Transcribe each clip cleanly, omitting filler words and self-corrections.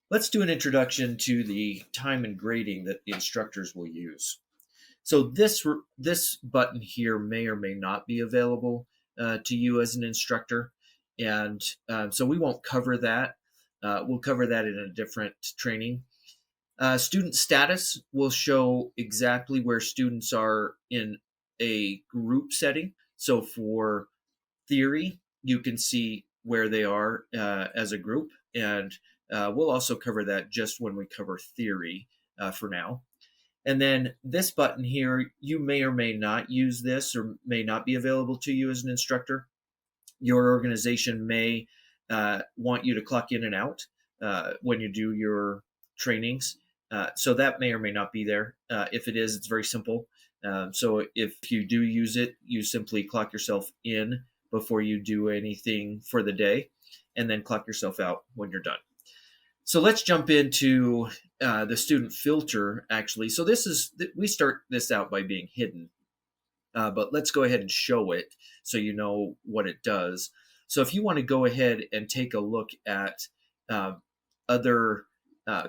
Let's do an introduction to the time and grading that the instructors will use. So this button here may or may not be available to you as an instructor, and so we won't cover that. We'll cover that in a different training. Student status will show exactly where students are in a group setting. So for theory, you can see where they are as a group, and we'll also cover that just when we cover theory for now. And then this button here, you may or may not use this or may not be available to you as an instructor. Your organization may want you to clock in and out when you do your trainings. So that may or may not be there. If it is, it's very simple. So if you do use it, you simply clock yourself in before you do anything for the day, and then clock yourself out when you're done. So let's jump into the student filter, actually. So we start this out by being hidden, but let's go ahead and show it so you know what it does. So if you want to go ahead and take a look at uh, other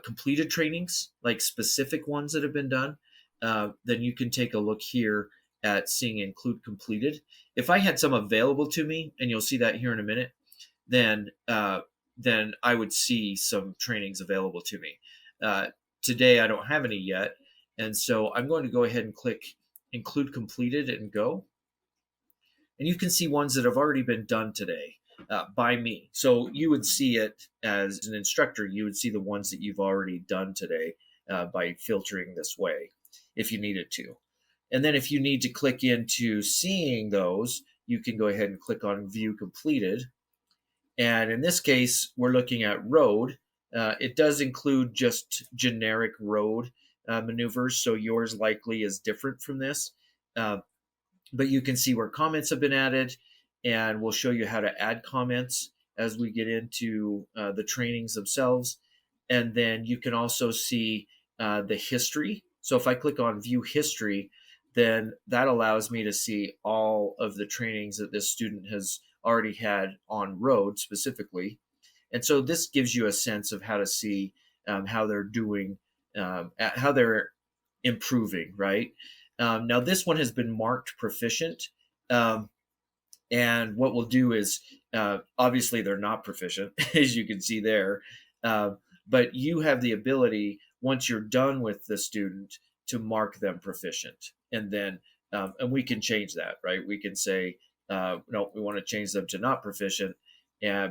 completed trainings, like specific ones that have been done, then you can take a look here at seeing include completed. If I had some available to me, and you'll see that here in a minute, then then I would see some trainings available to me. Uh, Today I don't have any yet, and so I'm going to go ahead and click include completed and go. And you can see ones that have already been done today by me. So you would see it as an instructor, you would see the ones that you've already done today by filtering this way if you needed to. And then if you need to click into seeing those, you can go ahead and click on view completed. And in this case, we're looking at road. It does include just generic road maneuvers, so yours likely is different from this. Uh, but you can see where comments have been added, and we'll show you how to add comments as we get into the trainings themselves. And then you can also see the history. So if I click on view history, then that allows me to see all of the trainings that this student has already had on road specifically. And so this gives you a sense of how to see how they're doing, how they're improving, right? Now, this one has been marked proficient. Um, and what we'll do is, obviously, they're not proficient, as you can see there. Uh, but you have the ability, once you're done with the student, to mark them proficient. And then, and we can change that, right? We can say, no, we want to change them to not proficient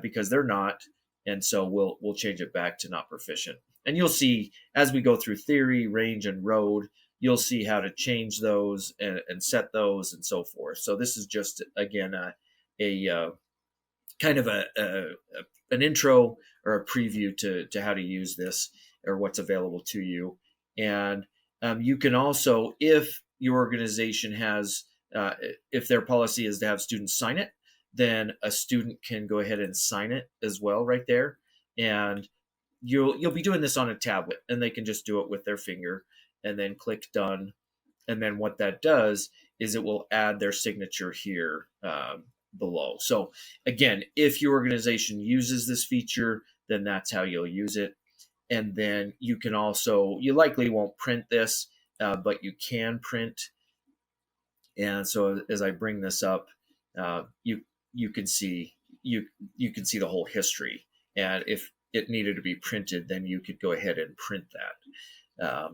because they're not. And so we'll change it back to not proficient. And you'll see as we go through theory, range, and road, you'll see how to change those and set those and so forth. So this is just again a kind of an intro or a preview to how to use this or what's available to you. And you can also, if your organization has, if their policy is to have students sign it, then a student can go ahead and sign it as well right there. And you'll be doing this on a tablet, and they can just do it with their finger and then click done. And then what that does is it will add their signature here below. So again, if your organization uses this feature, then that's how you'll use it. And then you can also, you likely won't print this, but you can print. And so as I bring this up, you can see you can see the whole history. And if it needed to be printed, then you could go ahead and print that.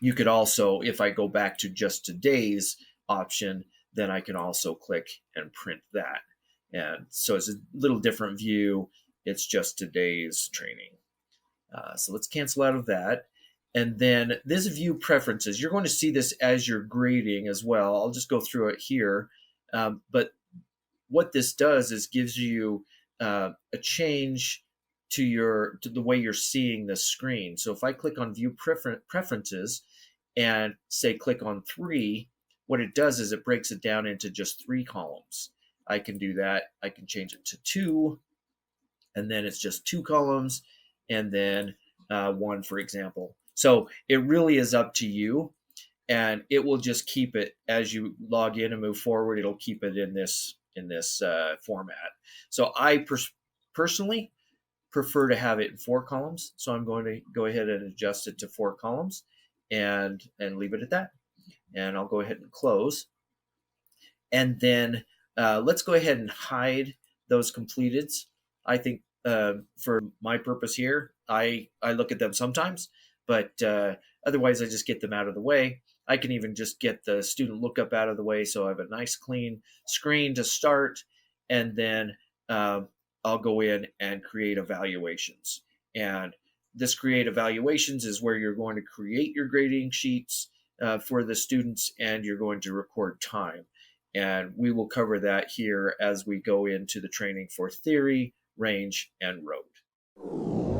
You could also, if I go back to just today's option, then I can also click and print that. And so it's a little different view. It's just today's training. So let's cancel out of that. And then this view preferences, you're going to see this as you're grading as well. I'll just go through it here. But what this does is gives you a change to the way you're seeing the screen. So if I click on view preferences and say click on 3, what it does is it breaks it down into just 3 columns. I can do that. I can change it to 2, and then it's just 2 columns, and then 1, for example. So it really is up to you, and it will just keep it as you log in and move forward. It'll keep it in this format. So I personally prefer to have it in 4 columns. So I'm going to go ahead and adjust it to 4 columns and leave it at that. And I'll go ahead and close. And then let's go ahead and hide those completeds. I think for my purpose here, I look at them sometimes, but otherwise I just get them out of the way. I can even just get the student lookup out of the way, so I have a nice clean screen to start, and then I'll go in and create evaluations. And this create evaluations is where you're going to create your grading sheets for the students, and you're going to record time. And we will cover that here as we go into the training for theory, range, and road.